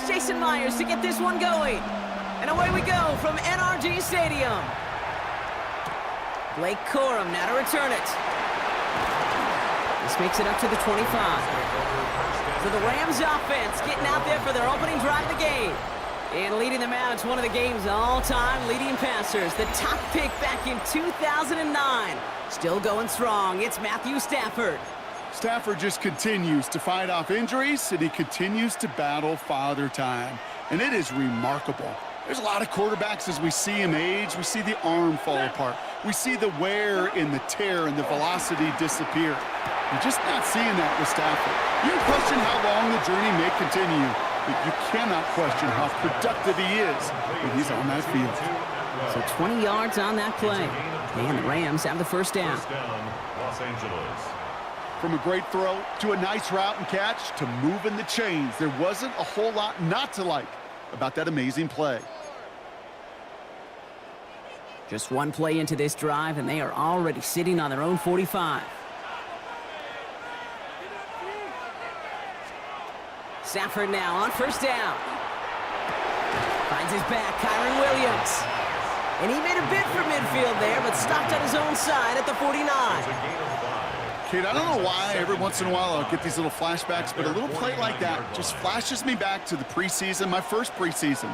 Jason Myers to get this one going. And away we go from NRG Stadium. Blake Corum now to return it. This makes it up to the 25. So the Rams offense getting out there for their opening drive of the game. And leading them out, it's one of the game's all-time leading passers. The top pick back in 2009. Still going strong. It's Matthew Stafford. Stafford just continues to fight off injuries, and he continues to battle Father Time. And it is remarkable. There's a lot of quarterbacks as we see him age. We see the arm fall apart. We see the wear and the tear and the velocity disappear. You're just not seeing that with Stafford. You can question how long the journey may continue, but you cannot question how productive he is when he's on that field. So 20 yards on that play. And the Rams have the first down. Los Angeles. From a great throw to a nice route and catch to moving the chains, there wasn't a whole lot not to like about that amazing play. Just one play into this drive, and they are already sitting on their own 45. Stafford now on first down. Finds his back, Kyron Williams. And he made a bid for midfield there, but stopped on his own side at the 49. Kate, I don't know why every once in a while I'll get these little flashbacks, but a little play like that just flashes me back to the preseason, my first preseason.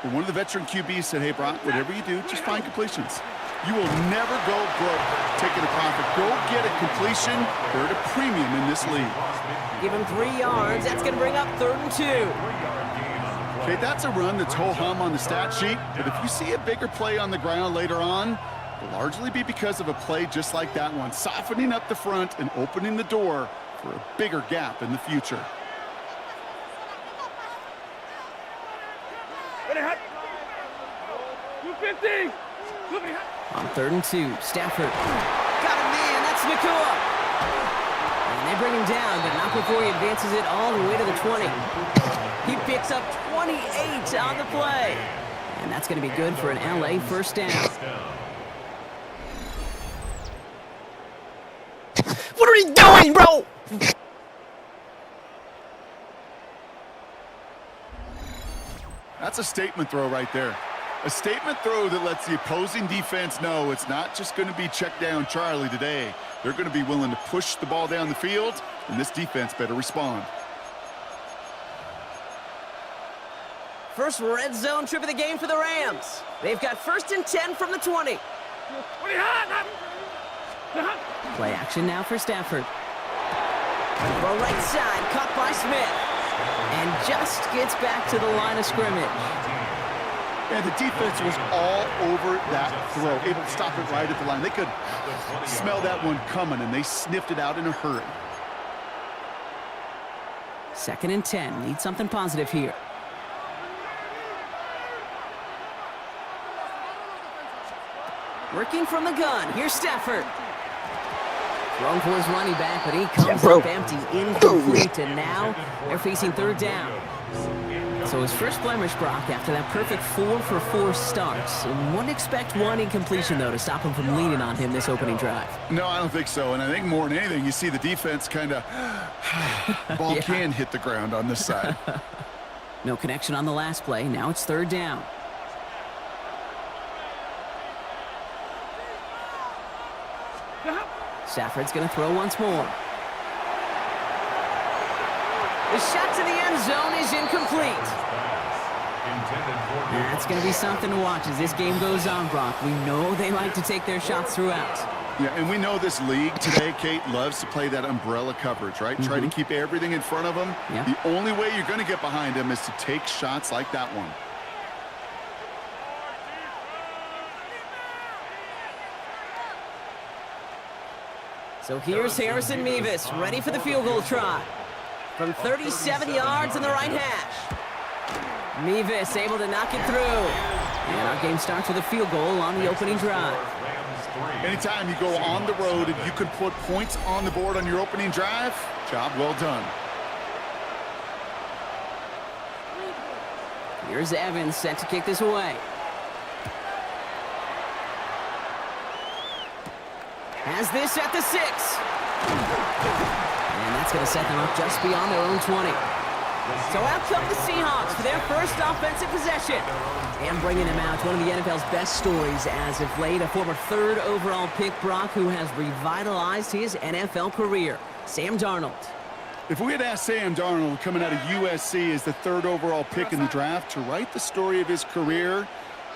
Where one of the veteran QBs said, hey, Brock, whatever you do, just find completions. You will never go broke taking a profit. Go get a completion. They're at a premium in this league. Give him 3 yards. That's going to bring up 3rd and 2. Okay, that's a run that's ho-hum on the stat sheet, but if you see a bigger play on the ground later on, it'll largely be because of a play just like that one, softening up the front and opening the door for a bigger gap in the future. On 3rd and 2, Stafford. Got him, man. That's Nakua. And they bring him down, but not before he advances it all the way to the 20. He picks up 28 on the play. And that's going to be good for an LA first down. What are you doing, bro? That's a statement throw right there. A statement throw that lets the opposing defense know it's not just going to be check down Charlie today. They're going to be willing to push the ball down the field, and this defense better respond. First red zone trip of the game for the Rams. They've got 1st and 10 from the 20. Play action now for Stafford. The right side, caught by Smith. And just gets back to the line of scrimmage. And the defense was all over that throw, able to stop it right at the line. They could smell that one coming, and they sniffed it out in a hurry. 2nd and 10. Need something positive here. Working from the gun. Here's Stafford. Thrown for his running back, but he comes up empty, incomplete, and now they're facing 3rd down. So his first blemish, Brock, after that perfect 4-for-4 start. So wouldn't expect one incompletion, though, to stop him from leaning on him this opening drive. No, I don't think so. And I think more than anything, you see the defense kind of ball can hit the ground on this side. No connection on the last play. Now it's 3rd down. Stafford's going to throw once more. The shot to the end zone is incomplete. That's going to be something to watch as this game goes on, Brock. We know they like to take their shots throughout. Yeah, and we know this league today, Kate, loves to play that umbrella coverage, right? Try to keep everything in front of them. Yeah. The only way you're going to get behind them is to take shots like that one. So here's Harrison Mevis, ready for the field goal try. From 37 yards in the right hash. Mevis able to knock it through. And our game starts with a field goal on the opening drive. Anytime you go on the road and you can put points on the board on your opening drive, job well done. Here's Evans set to kick this away. Has this at the 6. And that's going to set them up just beyond their own 20. So out come the Seahawks for their first offensive possession. And bringing him out, one of the NFL's best stories as of late, a former third overall pick, Brock, who has revitalized his NFL career, Sam Darnold. If we had asked Sam Darnold, coming out of USC as the third overall pick in the draft, to write the story of his career,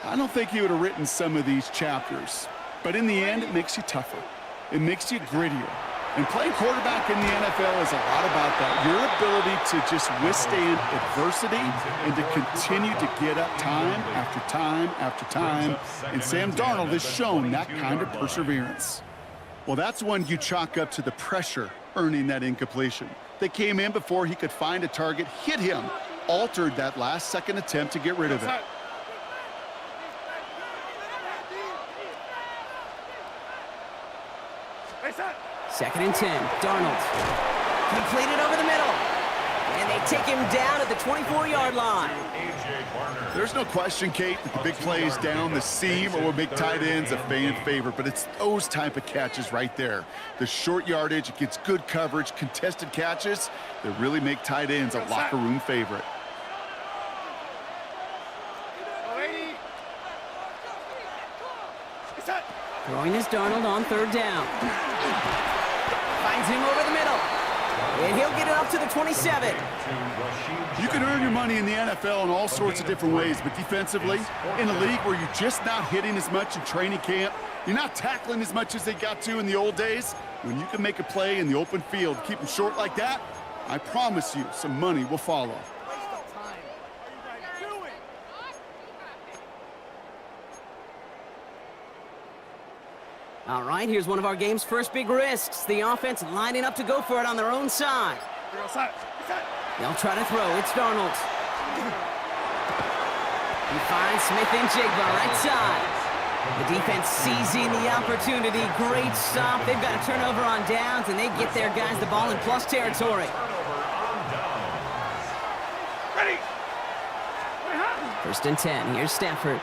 I don't think he would have written some of these chapters. But in the end, it makes you tougher. It makes you grittier. And playing quarterback in the NFL is a lot about that. Your ability to just withstand adversity and to continue to get up time after time after time. And Sam Darnold has shown that kind of perseverance. Well, that's one you chalk up to the pressure earning that incompletion. They came in before he could find a target, hit him, altered that last-second attempt to get rid of it. Second and 10, Darnold. Completed over the middle. And they take him down at the 24-yard line. There's no question, Kate, that the big plays down the seam or will make tight ends a fan favorite, but it's those type of catches right there. The short yardage, it gets good coverage, contested catches that really make tight ends a locker room favorite. Throwing is Darnold on third down. Finds him over the middle. And he'll get it up to the 27. You can earn your money in the NFL in all sorts of different ways, but defensively, in a league where you're just not hitting as much in training camp, you're not tackling as much as they got to in the old days, when you can make a play in the open field, keep them short like that, I promise you some money will follow. All right, here's one of our game's first big risks. The offense lining up to go for it on their own side. They'll try to throw. It's Darnold. He finds Smith-Njigba right side. The defense seizing the opportunity. Great stop. They've got a turnover on downs, and they get their guys the ball in plus territory. First and 10. Here's Stafford.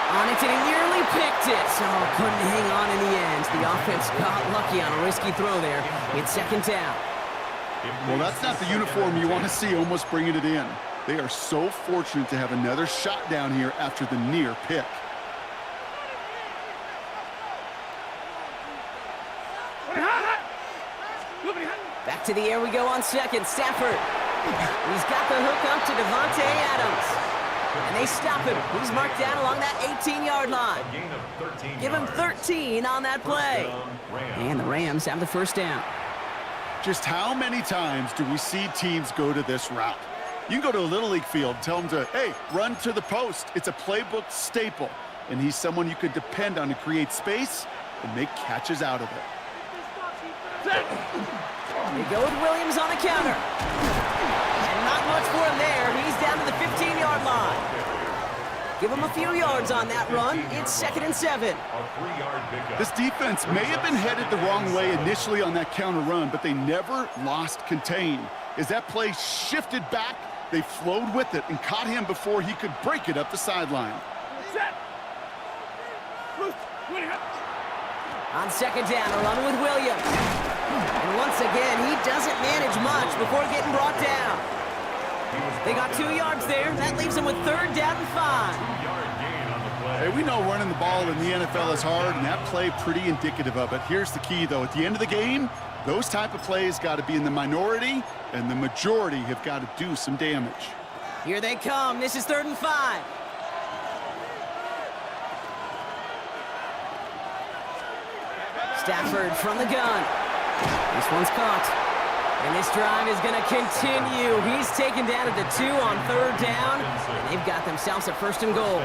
On it, and he nearly picked it. So couldn't hang on in the end. The offense got lucky on a risky throw there. It's second down. Well, that's not the uniform you want to see almost bringing it in. They are so fortunate to have another shot down here after the near pick. Back to the air we go on second. Stafford. He's got the hook up to Devontae Adams. And they stop him. He's marked down along that 18-yard line. Give him 13 on that play. And the Rams have the first down. Just how many times do we see teams go to this route? You can go to a Little League field, tell them to, hey, run to the post. It's a playbook staple. And he's someone you could depend on to create space and make catches out of it. They go with Williams on the counter. And not much for him there. He's down to the 15-yard line. Give him a few yards on that run. It's second and 7. This defense may have been headed the wrong way initially on that counter run, but they never lost contain. As that play shifted back, they flowed with it and caught him before he could break it up the sideline. On second down, a run with Williams. And once again, he doesn't manage much before getting brought down. They got 2 yards there. That leaves them with third down and 5. Hey, we know running the ball in the NFL is hard, and that play pretty indicative of it. Here's the key, though. At the end of the game, those type of plays got to be in the minority, and the majority have got to do some damage. Here they come. This is third and 5. Stafford from the gun. This one's caught. And this drive is going to continue. He's taken down at the 2 on third down. And they've got themselves a first and goal.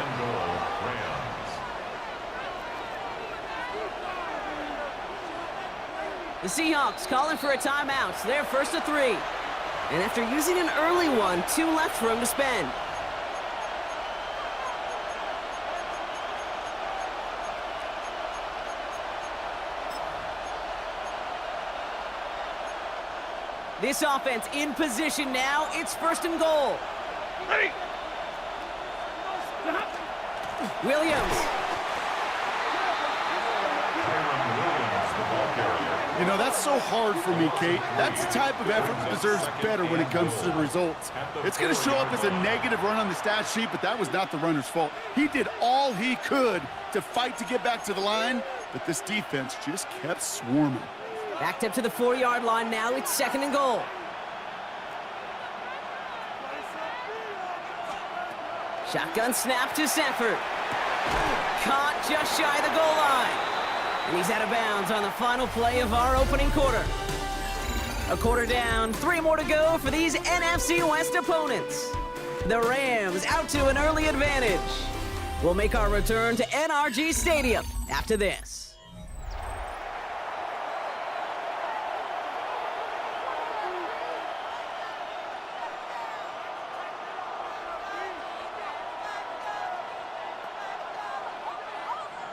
The Seahawks calling for a timeout. They're first to 3. And after using an early one, 2 left for him to spend. This offense in position now. It's first and goal. Ready. Williams. You know, that's That's so hard for me, Kate. That's the type of effort that deserves better when it comes to the results. It's going to show up as a negative run on the stat sheet, but that was not the runner's fault. He did all he could to fight to get back to the line, but this defense just kept swarming. Backed up to the 4-yard line now. It's 2nd and goal. Shotgun snap to Stafford. Caught just shy of the goal line. And he's out of bounds on the final play of our opening quarter. A quarter down, 3 more to go for these NFC West opponents. The Rams out to an early advantage. We'll make our return to NRG Stadium after this.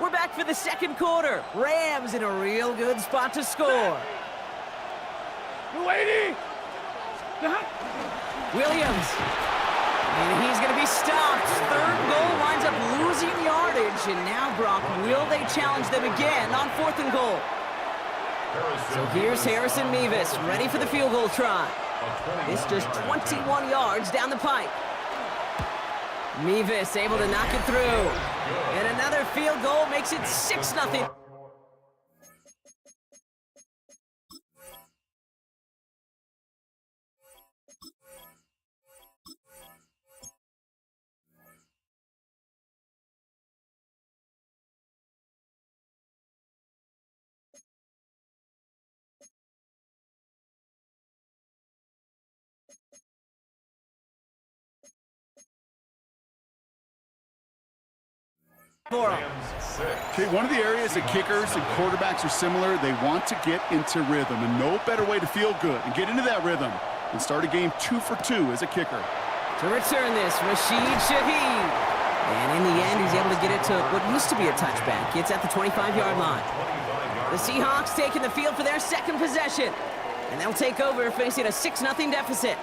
We're back for the 2nd quarter. Rams in a real good spot to score. Williams. And he's going to be stopped. 3rd goal winds up losing yardage. And now, Brock, will they challenge them again on 4th and goal? So here's Harrison Mevis, ready for the field goal try. It's just 21 yards down the pipe. Mevis able to knock it through. And another field goal makes it 6-0. Okay, one of the areas that kickers and quarterbacks are similar, they want to get into rhythm, and no better way to feel good and get into that rhythm than start a game 2 for 2 as a kicker. To return this, Rashid Shaheed. And in the end, he's able to get it to what used to be a touchback. It's at the 25-yard line. The Seahawks taking the field for their 2nd possession. And they'll take over, facing a 6-0 deficit.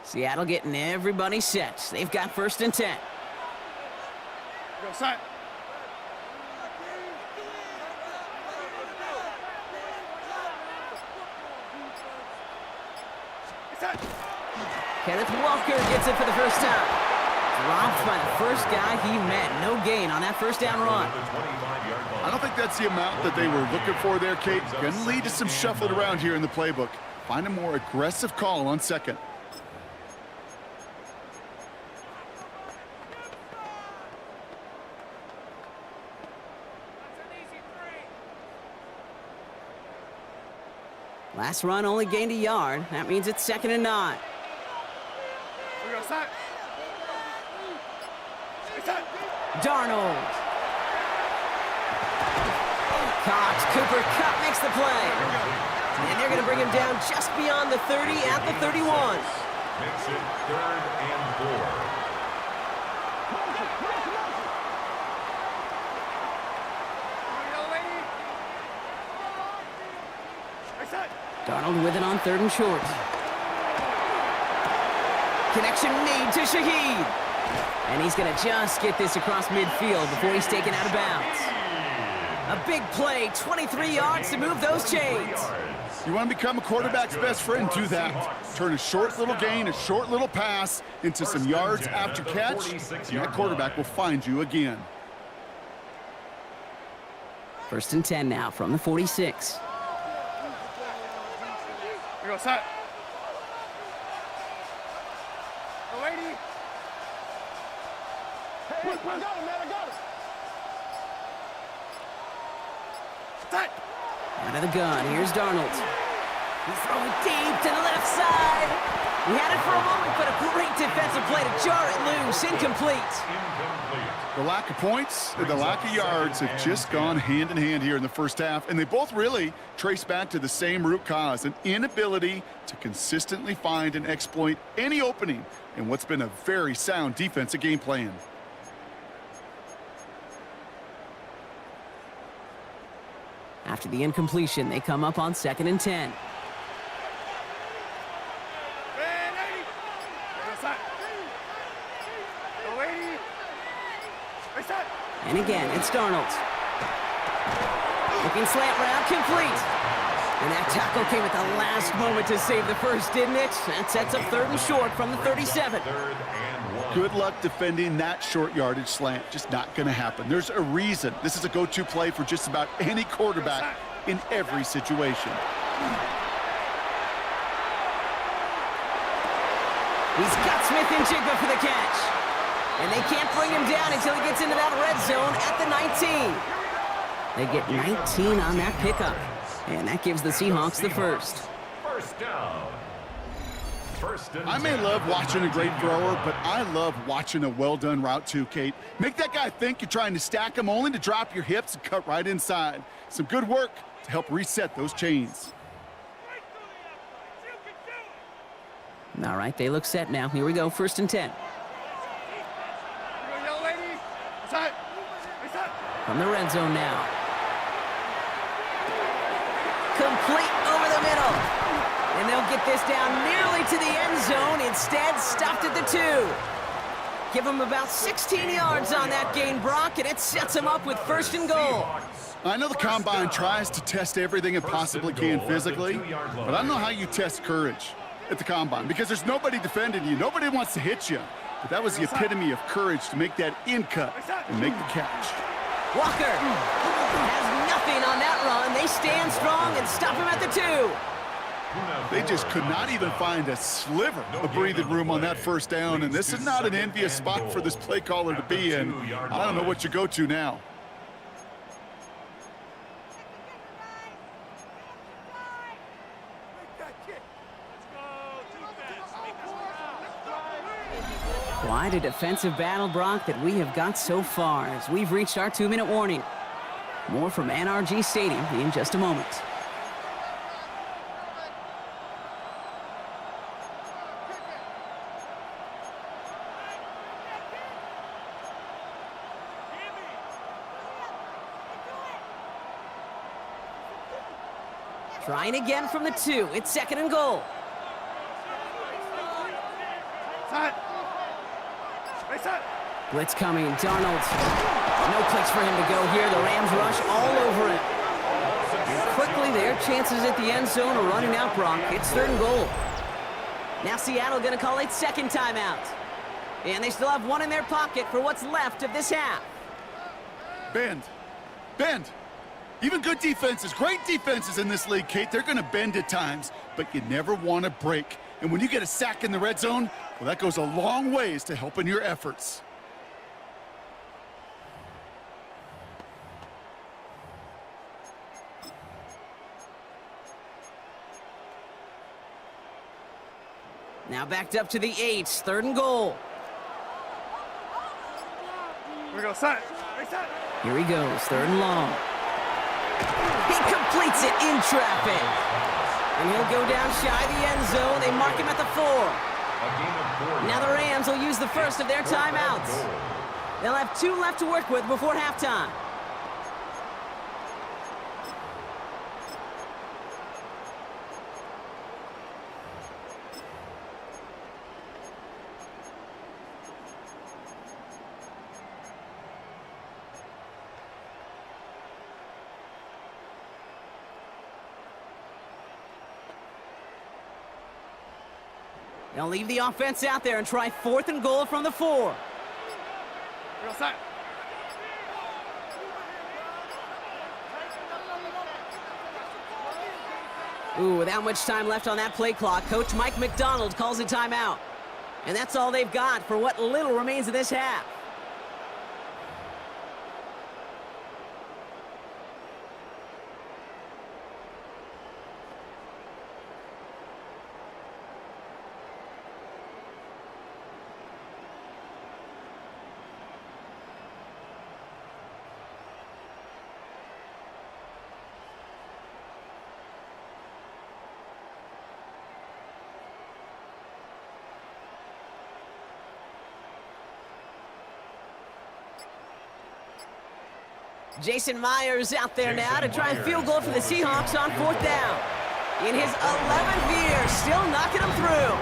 Seattle getting everybody set. They've got 1st and 10. Go, side. Kenneth Walker gets it for the first time. Dropped by the first guy he met. No gain on that 1st down run. I don't think that's the amount that they were looking for there, Kate. Going to lead to some shuffling around here in the playbook. Find a more aggressive call on 2nd. Last run only gained a yard. That means it's 2nd and 9. Darnold. Cox, Cooper Kupp makes the play. And they're going to bring him down just beyond the 30 at the 31. Makes it 3rd and 4. Darnold with it on 3rd and short. Connection made to Shaheed. And he's going to just get this across midfield before he's taken out of bounds. A big play, 23 yards to move those chains. You want to become a quarterback's best friend, do that. Turn a short little gain, a short little pass into some yards after catch, and that quarterback will find you again. 1st and 10 now from the 46. Here we go, set. Hey, I got him, man, I got him. Set. Out of the gun, here's Darnold. He's throwing deep to the left side. He had it for a moment, but a great Great defensive play to jar it loose. Incomplete. The lack of points and the lack of yards have just gone hand in hand here in the first half, and they both really trace back to the same root cause, an inability to consistently find and exploit any opening in what's been a very sound defensive game plan. After the incompletion, they come up on 2nd and 10. And again, it's Darnold. Looking slant route, complete. And that tackle came at the last moment to save the first, didn't it? That sets up 3rd and short from the 37. Good luck defending that short yardage slant. Just not going to happen. There's a reason. This is a go-to play for just about any quarterback in every situation. He's got Smith and Jigba for the catch. And they can't bring him down until he gets into that red zone at the 19. They get 19 on that pickup. And that gives the Seahawks the first. First down. I may love watching a great thrower, but I love watching a well-done route too, Kate. Make that guy think you're trying to stack him only to drop your hips and cut right inside. Some good work to help reset those chains. All right, they look set now. Here we go, 1st and 10. From the red zone now. Complete over the middle. And they'll get this down nearly to the end zone. Instead, stopped at the 2. Give them about 16 yards on that gain, Brock, and it sets them up with 1st and goal. I know the Combine tries to test everything it possibly can physically, but I don't know how you test courage at the Combine, because there's nobody defending you. Nobody wants to hit you. But that was the epitome of courage to make that in cut and make the catch. Walker has nothing on that run. They stand strong and stop him at the 2. They just could not even find a sliver of breathing room on that first down, and this is not an envious spot for this play caller to be in. I don't know what you go to now. Quite a defensive battle, Brock, that we have got so far as we've reached our 2-minute warning. More from NRG Stadium in just a moment. Trying again from the 2. It's 2nd and goal. Blitz coming. Darnold. No place for him to go here. The Rams rush all over him. And quickly, their chances at the end zone are running out, Brock. It's 3rd and goal. Now Seattle going to call it 2nd timeout. And they still have 1 in their pocket for what's left of this half. Bend. Bend. Even good defenses, great defenses in this league, Kate, they're going to bend at times, but you never want to break. And when you get a sack in the red zone, well, that goes a long ways to helping your efforts. Now backed up to the 8, 3rd and goal. Here we go, set. Here he goes, 3rd and long. He completes it in traffic. And he'll go down shy the end zone. They mark him at the 4. Now the Rams will use the first of their timeouts. They'll have 2 left to work with before halftime. They'll leave the offense out there and try 4th and goal from the 4. Ooh, without much time left on that play clock, Coach Mike McDonald calls a timeout. And that's all they've got for what little remains of this half. Jason Myers out there now to try and field goal for the Seahawks on 4th down. In his 11th year, still knocking them through.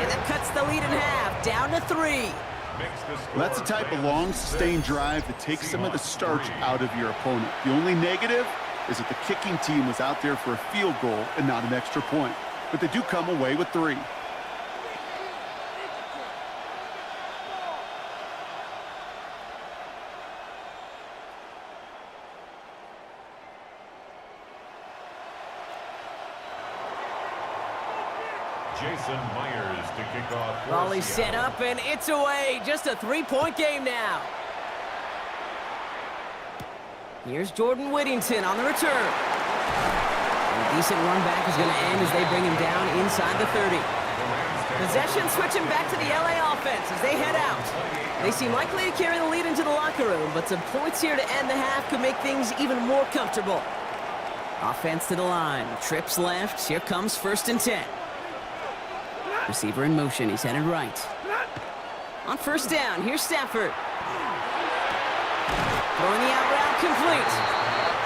And that cuts the lead in half, down to 3. Well, that's the type of long, sustained drive that takes some of the starch out of your opponent. The only negative is that the kicking team was out there for a field goal and not an extra point. But they do come away with 3. Jason Myers to kick off. Raleigh set up, and it's away. Just a 3-point game now. Here's Jordan Whittington on the return. A decent run back is going to end as they bring him down inside the 30. Possession switching back to the LA offense as they head out. They seem likely to carry the lead into the locker room, but some points here to end the half could make things even more comfortable. Offense to the line. Trips left. Here comes 1st and 10. Receiver in motion. He's headed right. On 1st down, here's Stafford. Throwing the out route complete.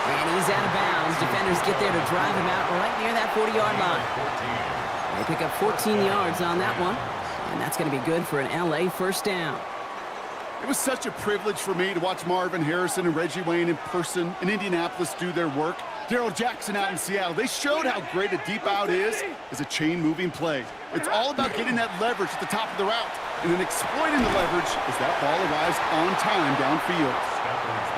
And he's out of bounds. Defenders get there to drive him out right near that 40-yard line. They pick up 14 yards on that one. And that's going to be good for an LA 1st down. It was such a privilege for me to watch Marvin Harrison and Reggie Wayne in person in Indianapolis do their work. Darryl Jackson out in Seattle, they showed how great a deep out is as a chain-moving play. It's all about getting that leverage at the top of the route and then exploiting the leverage as that ball arrives on time downfield.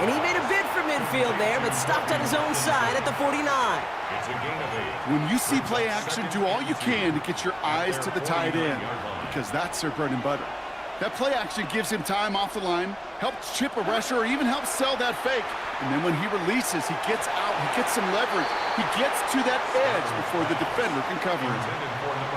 And he made a bid for midfield there, but stopped on his own side at the 49. It's a gain of 8. When you see play action, do all you can to get your eyes to the tight end because that's their bread and butter. That play action gives him time off the line, helps chip a rusher, or even helps sell that fake. And then when he releases, he gets out, he gets some leverage. He gets to that edge before the defender can cover him.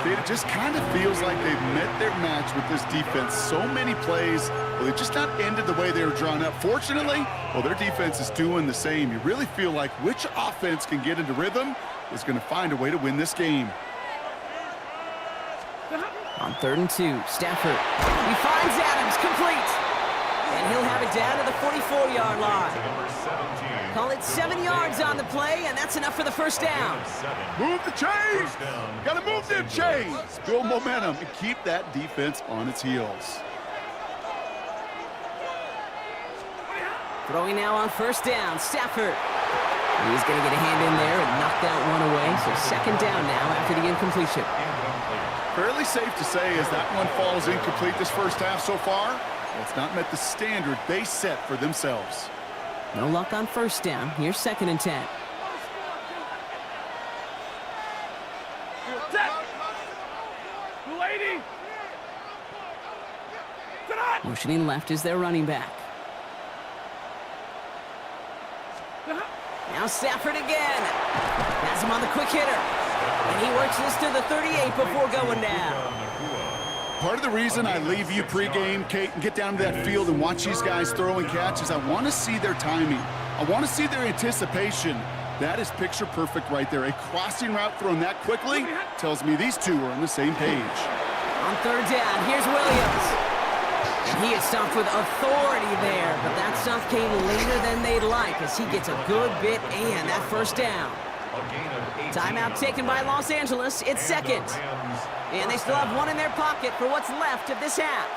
Okay, it just kind of feels like they've met their match with this defense. So many plays, well, they just not ended the way they were drawn up. Fortunately, well, their defense is doing the same. You really feel like which offense can get into rhythm is going to find a way to win this game. On 3rd and 2, Stafford. He finds Adams, complete. And he'll have it down to the 44-yard line. Call it 7 yards on the play, and that's enough for the 1st down. Move the chains! Gotta move them chains! Build momentum and keep that defense on its heels. Throwing now on 1st down, Stafford. He's going to get a hand in there and knock that one away, so 2nd down now after the incompletion. Fairly safe to say as that one falls incomplete this 1st half so far, well, it's not met the standard they set for themselves. No luck on 1st down. Here's 2nd and 10. Motioning left is their running back. Now Stafford again. Has him on the quick hitter. And he works this to the 38 before going down. Part of the reason I leave you pregame, Kate, and get down to that field and watch these guys throw and catch is I want to see their timing. I want to see their anticipation. That is picture perfect right there. A crossing route thrown that quickly tells me these two are on the same page. On 3rd down, here's Williams. And he is stopped with authority there, but that stuff came later than they'd like as he gets a good bit and that 1st down. Timeout taken by Los Angeles. It's 2nd. And they still have one in their pocket for what's left of this half.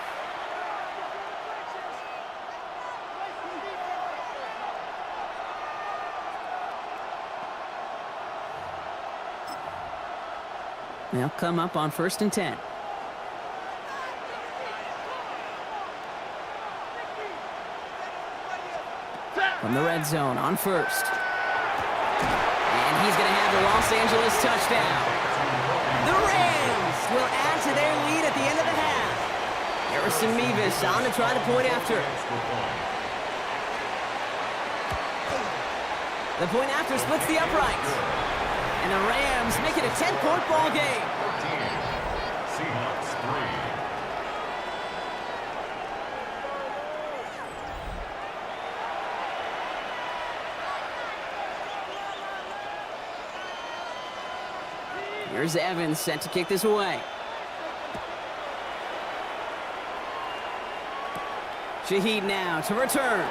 They'll come up on 1st and 10. From the red zone on 1st. And he's going to have the Los Angeles touchdown. The Rams will add to their lead at the end of the half. Harrison Mevis on to try the point after. The point after splits the uprights. And the Rams make it a 10-point ball game. Seahawks 3. Here's Evans set to kick this away. Shaheed now to return.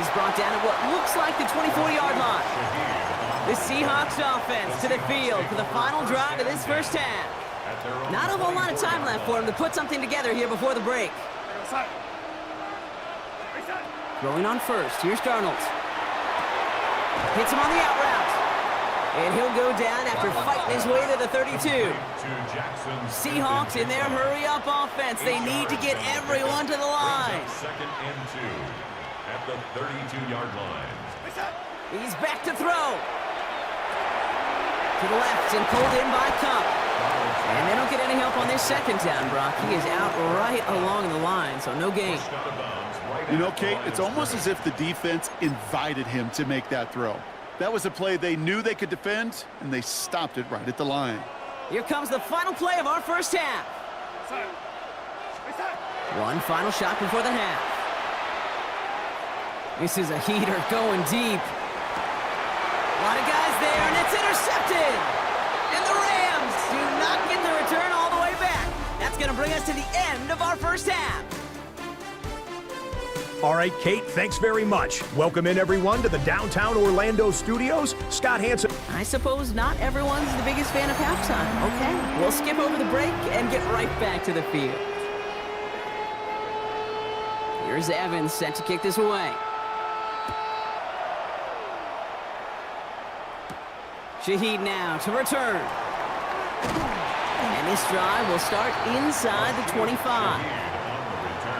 He's brought down at what looks like the 24-yard line. The Seahawks offense to the field for the final drive of this first half. Not a whole lot of time left for him to put something together here before the break. Throwing on first. Here's Darnold. Hits him on the out route. And he'll go down after fighting his way to the 32. Seahawks in their hurry-up offense. They need to get everyone to the line. Second and 2 at the 32-yard line. He's back to throw. To the left and pulled in by Cup. And they don't get any help on this second down, Brock. He is out right along the line, so no gain. You know, Kate, it's almost as if the defense invited him to make that throw. That was a play they knew they could defend, and they stopped it right at the line. Here comes the final play of our first half. One final shot before the half. This is a heater going deep. A lot of guys there, and it's intercepted. And the Rams do not get the return all the way back. That's going to bring us to the end of our first half. All right, Kate, thanks very much. Welcome in, everyone, to the downtown Orlando studios. Scott Hansen. I suppose not everyone's the biggest fan of halftime. Okay, we'll skip over the break and get right back to the field. Here's Evans set to kick this away. Shaheed now to return. And this drive will start inside the 25.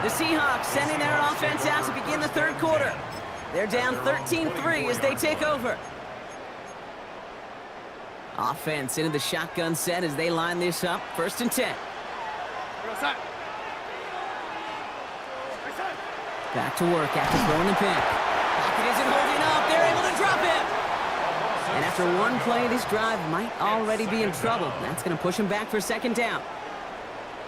The Seahawks sending their offense out to begin the third quarter. They're down 13-3 as they take over. Offense into the shotgun set as they line this up. First and 10. Back to work after throwing the pick. Pocket isn't holding up. They're able to drop him. And after one play, this drive might already be in trouble. That's going to push him back for second down.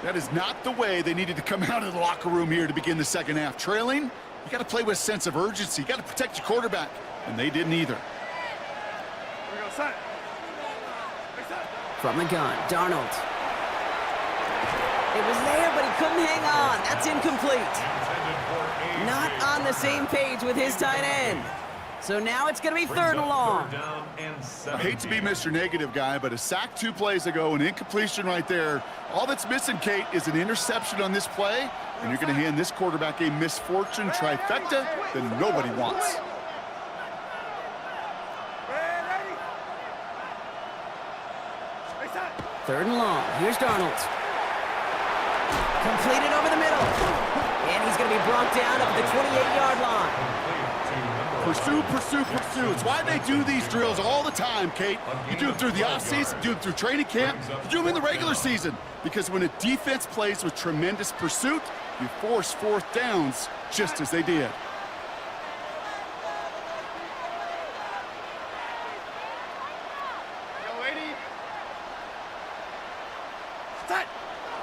That is not the way they needed to come out of the locker room here to begin the second half. Trailing, you got to play with a sense of urgency. You got to protect your quarterback, and they didn't either. From the gun, Darnold. It was there, but he couldn't hang on. That's incomplete. Not on the same page with his tight end. So now it's going to be third and long. I hate to be Mr. Negative guy, but a sack 2 plays ago, an incompletion right there. All that's missing, Kate, is an interception on this play, and you're going to hand this quarterback a misfortune trifecta that nobody wants. Third and long. Here's Darnold. Completed over the middle. And he's going to be brought down up at the 28-yard line. Pursue, pursue, pursue. It's why they do these drills all the time, Kate. You do them through the offseason, you do them through training camp, you do them in the regular season. Because when a defense plays with tremendous pursuit, you force fourth downs just as they did.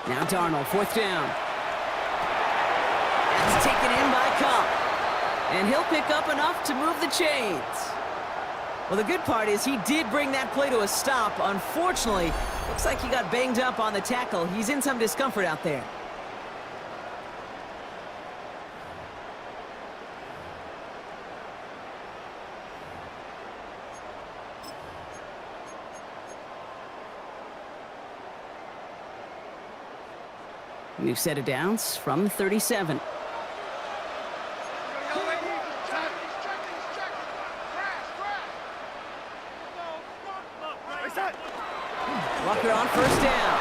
Now Darnold, fourth down. That's taken in by Cup. And he'll pick up enough to move the chains. Well, the good part is he did bring that play to a stop. Unfortunately, looks like he got banged up on the tackle. He's in some discomfort out there. New set of downs from the 37. Walker on first down.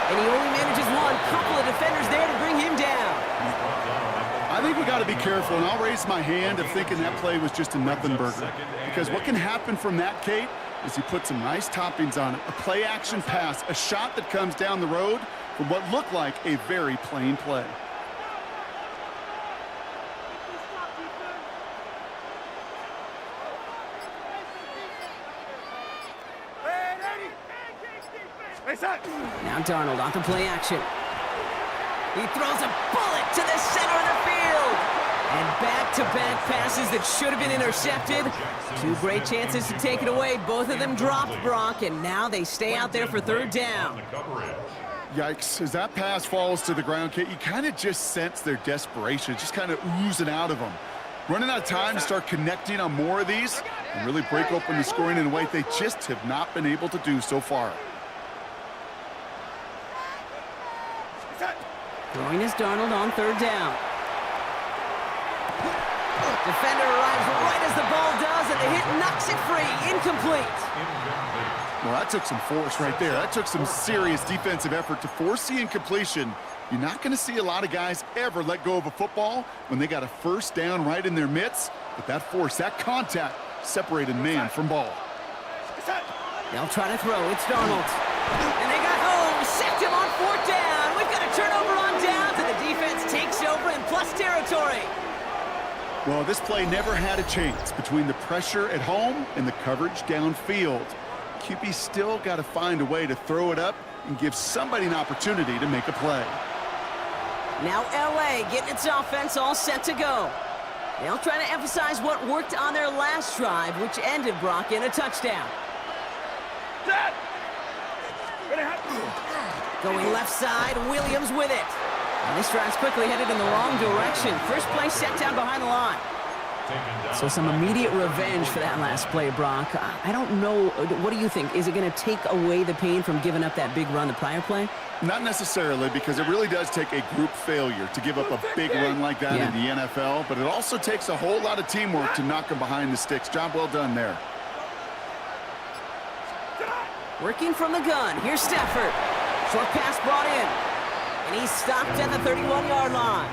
And he only manages one. Couple of defenders there to bring him down. I think we got to be careful, and I'll raise my hand of thinking that play was just a nothing burger. Because what can happen from that, Kate, is you put some nice toppings on it. A play-action pass, a shot that comes down the road from what looked like a very plain play. Now Darnold on to play action. He throws a bullet to the center of the field. And back-to-back passes that should have been intercepted. 2 great chances to take it away. Both of them dropped, Brock, and now they stay out there for third down. Yikes. As that pass falls to the ground, Kate, you kind of just sense their desperation, just kind of oozing out of them. Running out of time to start connecting on more of these and really break open the scoring in a way they just have not been able to do so far. Throwing is Darnold on third down. Defender arrives right as the ball does, and the hit knocks it free. Incomplete. Well, that took some force right there. That took some serious defensive effort to force the incompletion. You're not going to see a lot of guys ever let go of a football when they got a first down right in their midst. But that force, that contact, separated man from ball. They'll try to throw. It's Darnold. And they got home. Sacked him on fourth down. We've got a turnover on downs, and the defense takes over in plus territory. Well, this play never had a chance between the pressure at home and the coverage downfield. QB still got to find a way to throw it up and give somebody an opportunity to make a play. Now LA getting its offense all set to go. They'll try to emphasize what worked on their last drive, which ended, Brock, in a touchdown. Going left side, Williams with it. And this drive's quickly headed in the wrong direction. First play set down behind the line. So some immediate revenge for that last play, Brock. I don't know. What do you think? Is it going to take away the pain from giving up that big run the prior play? Not necessarily, because it really does take a group failure to give up a big run like that in the NFL, but it also takes a whole lot of teamwork to knock them behind the sticks. Job well done there. Working from the gun. Here's Stafford. Short pass brought in. And he's stopped at the 31-yard line.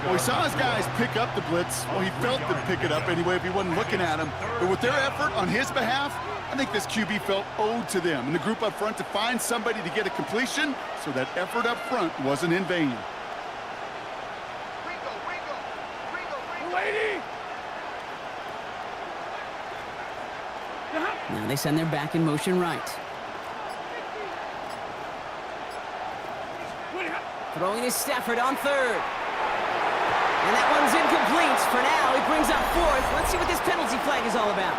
Well, he saw his guys pick up the blitz. Well, he felt them pick it up anyway if he wasn't looking at him. But with their effort on his behalf, I think this QB felt owed to them and the group up front to find somebody to get a completion, so that effort up front wasn't in vain. Now they send their back in motion right. Throwing is Stafford on third. And that one's incomplete. For now, he brings up fourth. Let's see what this penalty flag is all about.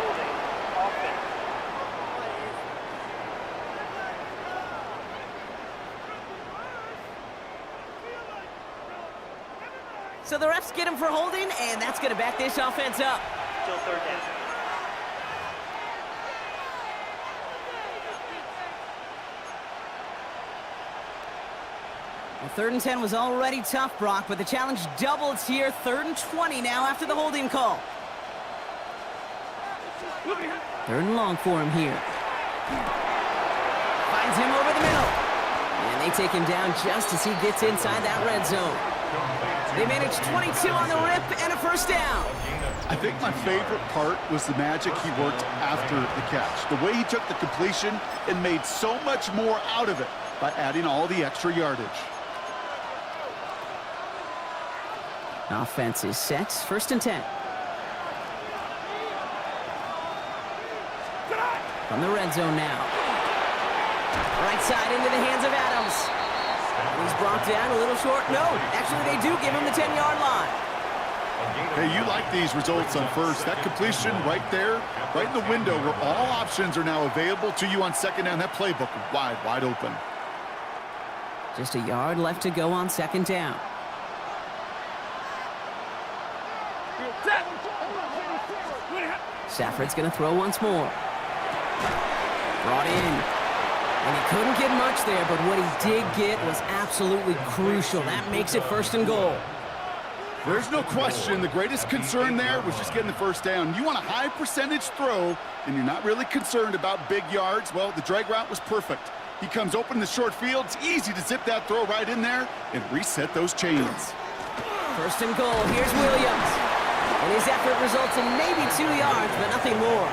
So the refs get him for holding, and that's going to back this offense up. Still third down. Well, 3rd and 10 was already tough, Brock, but the challenge doubles here. 3rd and 20 now after the holding call. 3rd and long for him here. Finds him over the middle. And they take him down just as he gets inside that red zone. They managed 22 on the rip and a first down. I think my favorite part was the magic he worked after the catch. The way he took the completion and made so much more out of it by adding all the extra yardage. Offense is set. 1st and 10. From the red zone now. Right side into the hands of Adams. He's brought down a little short. No, actually they do give him the 10-yard line. Hey, you like these results on first. That completion right there, right in the window where all options are now available to you on 2nd down. That playbook wide open. Just a yard left to go on 2nd down. Stafford's going to throw once more. Brought in. And he couldn't get much there, but what he did get was absolutely crucial. That makes it 1st and goal. There's no question the greatest concern there was just getting the first down. You want a high percentage throw, and you're not really concerned about big yards. Well, the drag route was perfect. He comes open in the short field. It's easy to zip that throw right in there and reset those chains. 1st and goal. Here's Williams. And his effort results in maybe 2 yards, but nothing more.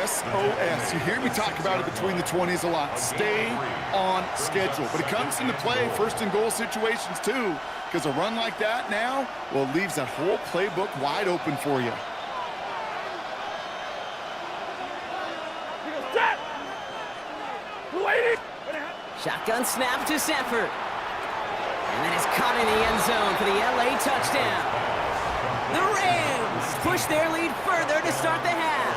SOS. You hear me talk about it between the 20s a lot. Stay on schedule. But it comes into play 1st and goal situations too, because a run like that now, well, it leaves that whole playbook wide open for you. Shotgun snap to Stafford. And that is caught in the end zone for the LA touchdown. The Rams push their lead further to start the half.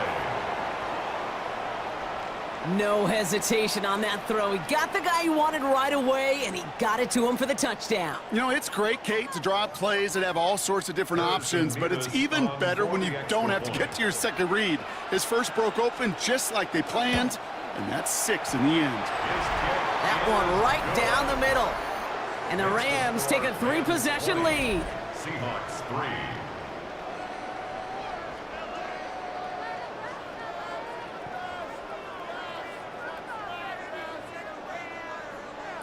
No hesitation on that throw. He got the guy he wanted right away, and he got it to him for the touchdown. You know, it's great, Kate, to draw up plays that have all sorts of different options, but it's even better when you don't have to get to your second read. His first broke open just like they planned, and that's 6 in the end. That one right down the middle. And the Rams take a 3-possession lead. Seahawks 3.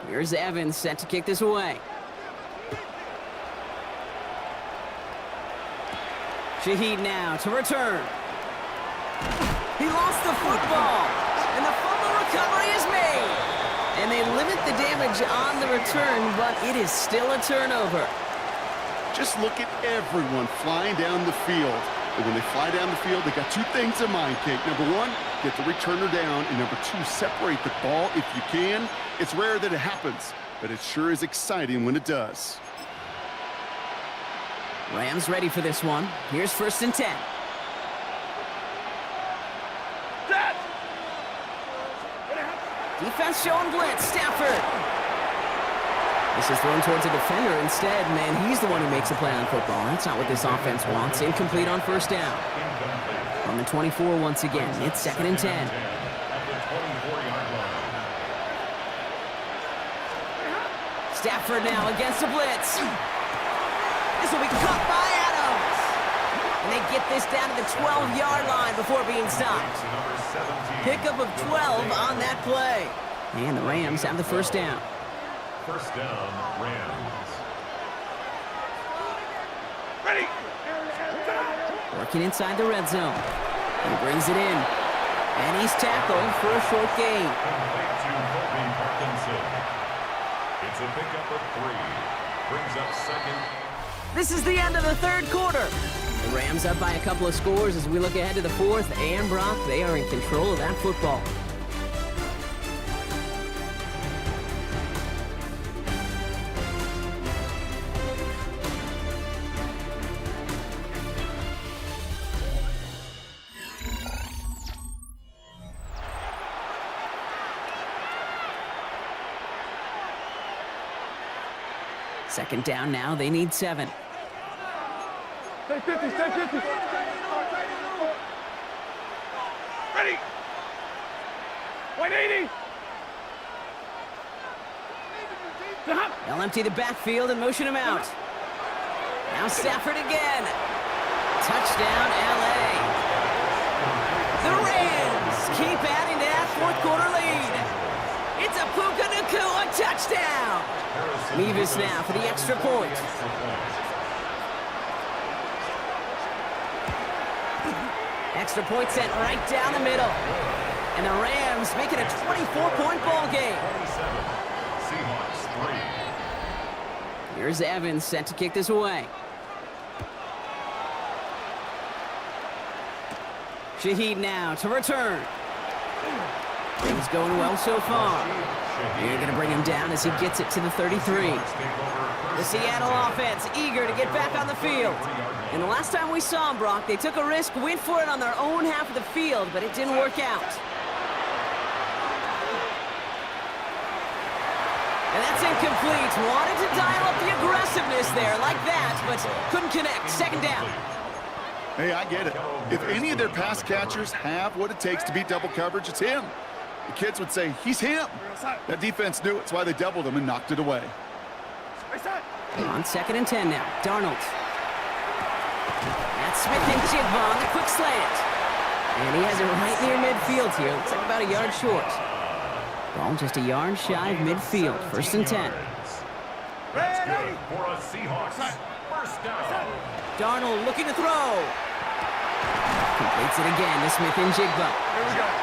Here's Evans set to kick this away. Shaheed now to return. He lost the football, and the fumble recovery is made. And they limit the damage on the return, but it is still a turnover. Just look at everyone flying down the field. And when they fly down the field, they got 2 things in mind, Kate. Number 1, get the returner down. And number 2, separate the ball if you can. It's rare that it happens, but it sure is exciting when it does. Rams ready for this one. Here's 1st and 10. Defense showing blitz. Stafford. This is thrown towards a defender instead, man. He's the one who makes a play on football. That's not what this offense wants. Incomplete on 1st down. On the 24 once again. It's 2nd and 10. Stafford now against a blitz. This will be caught by Adams. And they get this down to the 12-yard line before being stopped. Pickup of 12 on that play. And the Rams have the 1st down. 1st down, Rams. Ready. Working inside the red zone. He brings it in. And he's tackled for a short gain. Complete to Kobe Parkinson. It's a pickup of 3. Brings up 2nd. This is the end of the 3rd quarter. The Rams up by a couple of scores as we look ahead to the 4th. And Brock, they are in control of that football. Second down now, they need 7. Stay 50, stay 50. Ready. 180. They'll empty the backfield and motion him out. Now Stafford again. Touchdown, L.A. The Rams keep adding to that 4th quarter lead. It's a Puka Nacua touchdown. Mevis now for the extra point. Extra point sent right down the middle. And the Rams make it a 24-point ball game. Seahawks 3. Here's Evans set to kick this away. Shaheed now to return. Things going well so far. They're going to bring him down as he gets it to the 33. The Seattle offense eager to get back on the field. And the last time we saw them, Brock, they took a risk, went for it on their own half of the field, but it didn't work out. And that's incomplete. Wanted to dial up the aggressiveness there like that, but couldn't connect. 2nd down. Hey, I get it. If any of their pass catchers have what it takes to beat double coverage, it's him. The kids would say, he's him. That defense knew it. That's why they doubled him and knocked it away. On 2nd and 10 now. Darnold. That's Smith and Jigba on the quick slant. And he has it right near midfield here. Looks like about a yard short. Ball just a yard shy of midfield. 1st and 10. That's good for a Seahawks 1st down. Darnold looking to throw. Completes it again to Smith and Jigba.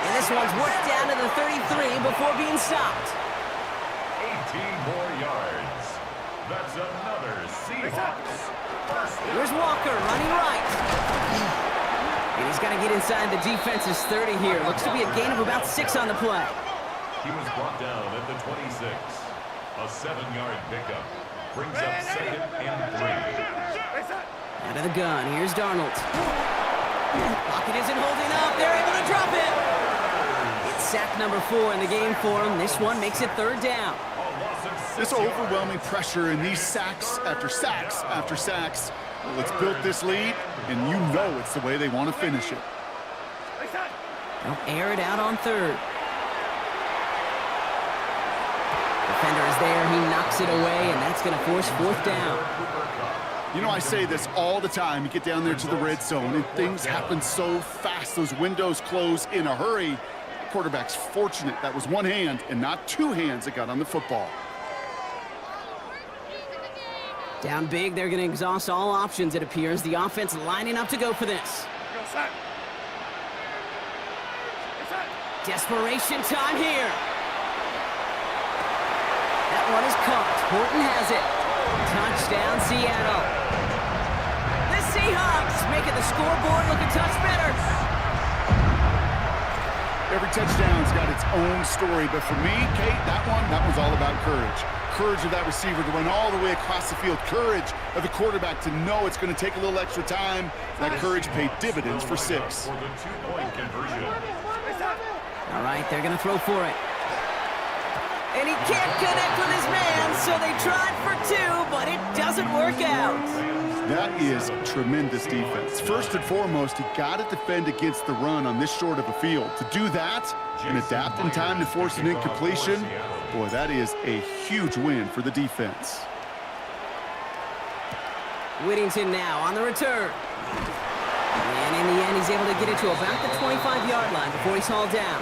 And this one's worked down to the 33 before being stopped. 18 more yards. That's another Seahawks 1st down. Here's Walker running right. And he's got to get inside the defense's 30 here. Looks to be a gain of about 6 on the play. He was brought down at the 26. A 7-yard pickup. Brings up 2nd and 3. Out of the gun, here's Darnold. Pocket isn't holding up. They're able to drop it. It's sack number 4 in the game for him. This one makes it 3rd down. This overwhelming pressure and these sacks after sacks after sacks, well, it's built this lead, and you know it's the way they want to finish it. They'll air it out on 3rd. Defender is there. He knocks it away, and that's going to force 4th down. You know, I say this all the time. You get down there to the red zone, and things happen so fast. Those windows close in a hurry. The quarterback's fortunate that was one hand and not 2 hands that got on the football. Down big, they're going to exhaust all options, it appears. The offense lining up to go for this. Desperation time here. That one is caught. Horton has it. Touchdown, Seattle. The Seahawks making the scoreboard look a touch better. Every touchdown's got its own story, but for me, Kate, that one's all about courage. Courage of that receiver to run all the way across the field. Courage of the quarterback to know it's going to take a little extra time. That courage paid dividends for 6. For the 2-point conversion. All right, they're going to throw for it. And he can't connect with his man, so they tried for 2, but it doesn't work out. That is tremendous defense. First and foremost, you got to defend against the run on this short of a field. To do that and adapt in time to force an incompletion, boy, that is a huge win for the defense. Whittington now on the return. And in the end, he's able to get it to about the 25-yard line before he's hauled down.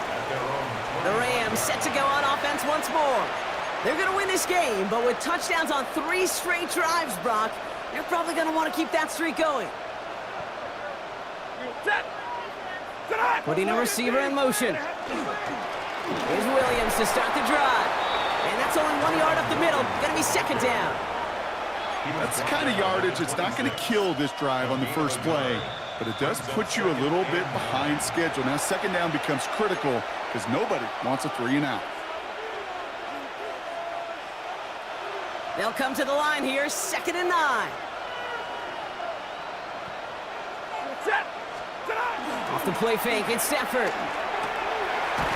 The Rams set to go on offense once more. They're going to win this game, but with touchdowns on 3 straight drives, Brock, they're probably going to want to keep that streak going. Putting a receiver in motion. Here's Williams to start the drive. And that's only 1 yard up the middle. Going to be 2nd down. That's the kind of yardage that's not going to kill this drive on the first play, but it does put you a little bit behind schedule. Now 2nd down becomes critical because nobody wants a 3-and-out. They'll come to the line here, 2nd and 9. Off the play fake, it's Stafford.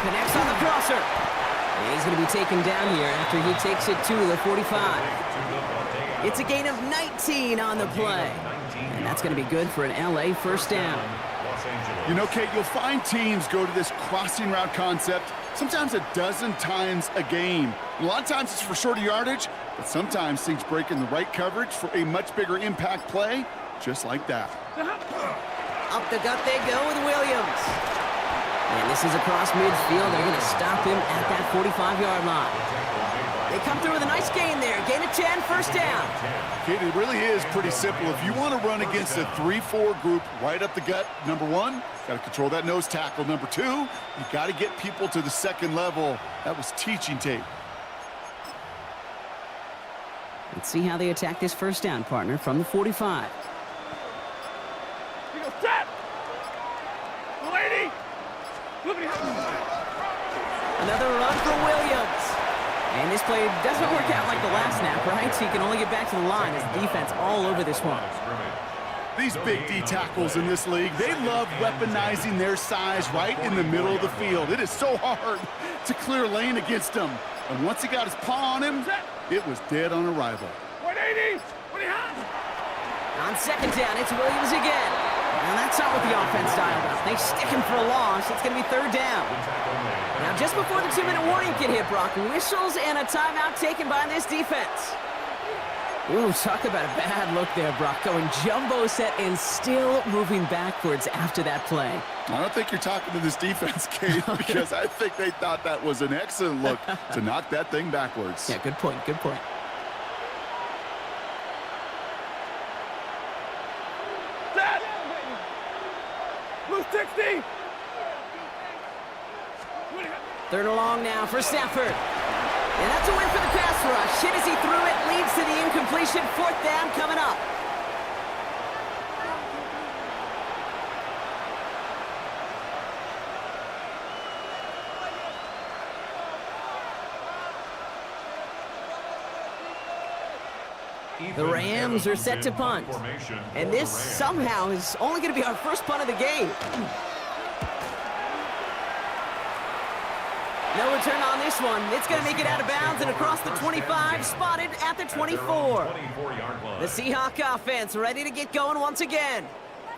Connects on the crosser. And he's going to be taken down here after he takes it to the 45. It's a gain of 19 on the play. And that's going to be good for an LA 1st down. You know, Kate, you'll find teams go to this crossing route concept sometimes a dozen times a game. A lot of times it's for shorter yardage, but sometimes things break in the right coverage for a much bigger impact play, just like that. Up the gut they go with Williams. And this is across midfield. They're going to stop him at that 45-yard line. They come through with a nice gain there. Gain of 10, 1st down. Kate, it really is pretty simple. If you want to run against a 3-4 group right up the gut, number 1, got to control that nose tackle. Number 2, you got to get people to the 2nd level. That was teaching tape. Let's see how they attack this 1st down, partner, from the 45. Another run for Williams. And this play doesn't work out like the last snap, right? So he can only get back to the line as the defense all over this one. These big D tackles in this league, they love weaponizing their size right in the middle of the field. It is so hard to clear lane against them. And once he got his paw on him, it was dead on arrival. 180! On 2nd down, it's Williams again. And that's not what the offense dialed up. They stick him for a loss. It's going to be 3rd down. Now, just before the 2-minute warning can hit, Brock, whistles and a timeout taken by this defense. Ooh, talk about a bad look there, Brock. Going jumbo set and still moving backwards after that play. I don't think you're talking to this defense, Kate, because I think they thought that was an excellent look to knock that thing backwards. Yeah, good point, good point. Set! Blue 60! 3rd and long now for Stafford. And that's a win for the pass rush. Hit as he threw it, leads to the incompletion. 4th down coming up. The Rams are set to punt. And this somehow is only going to be our first punt of the game. No return on this one. It's going to make it out of bounds and across the 25, spotted at the 24. The Seahawks offense ready to get going once again.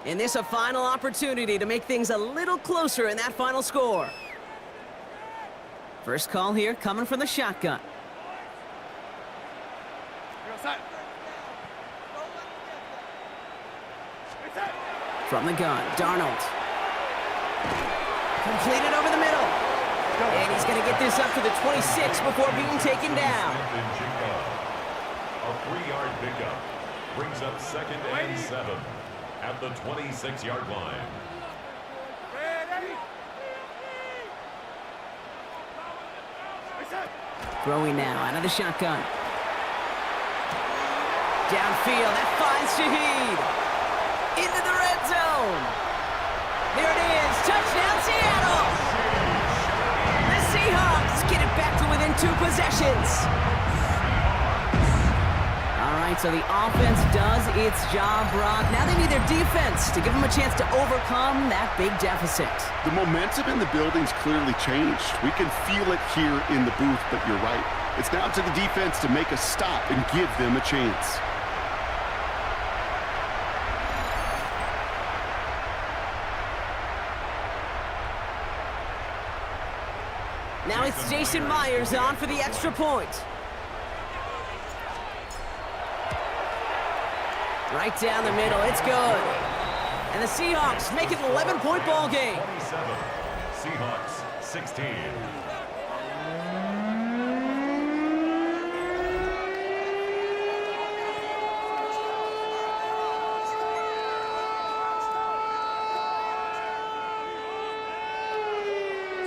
And this a final opportunity to make things a little closer in that final score. First call here coming from the shotgun. From the gun, Darnold. Completed over the middle. And he's going to get this up to the 26 before being taken down. A 3-yard pickup brings up 2nd and 7 at the 26-yard line. Throwing now out of the shotgun. Downfield, that finds Shaheed. Into the red zone. There it is, touchdown Seattle. The Seahawks get it back to within 2 possessions. All right, so the offense does its job, Brock. Now they need their defense to give them a chance to overcome that big deficit. The momentum in the building's clearly changed. We can feel it here in the booth, but you're right. It's down to the defense to make a stop and give them a chance. Now it's Jason Myers on for the extra point. Right down the middle, it's good. And the Seahawks make it an 11-point ball game. 27, Seahawks 16.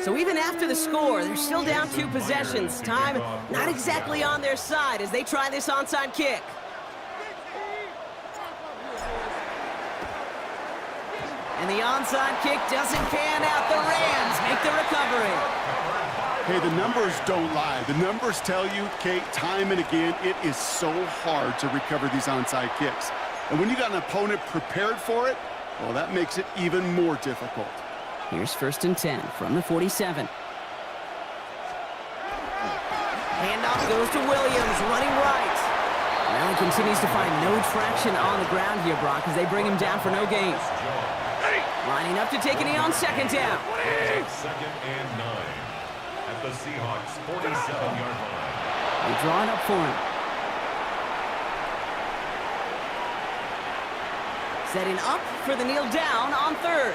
So even after the score, they're still down 2 possessions. Time not exactly on their side as they try this onside kick. And the onside kick doesn't pan out. The Rams make the recovery. Hey, the numbers don't lie. The numbers tell you, Kate, time and again, it is so hard to recover these onside kicks. And when you got an opponent prepared for it, well, that makes it even more difficult. Here's 1st and 10 from the 47. Handoff goes to Williams, running right. Well, he continues to find no traction on the ground here, Brock, as they bring him down for no gain. Lining up to take a knee on 2nd down. 2nd and 9 at the Seahawks 47-yard line. They draw it up for him. Setting up for the kneel down on 3rd.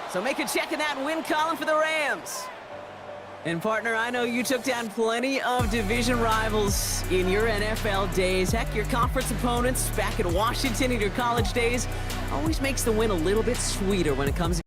So make a check in that win column for the Rams. And partner, I know you took down plenty of division rivals in your NFL days. Heck, your conference opponents back in Washington in your college days always makes the win a little bit sweeter when it comes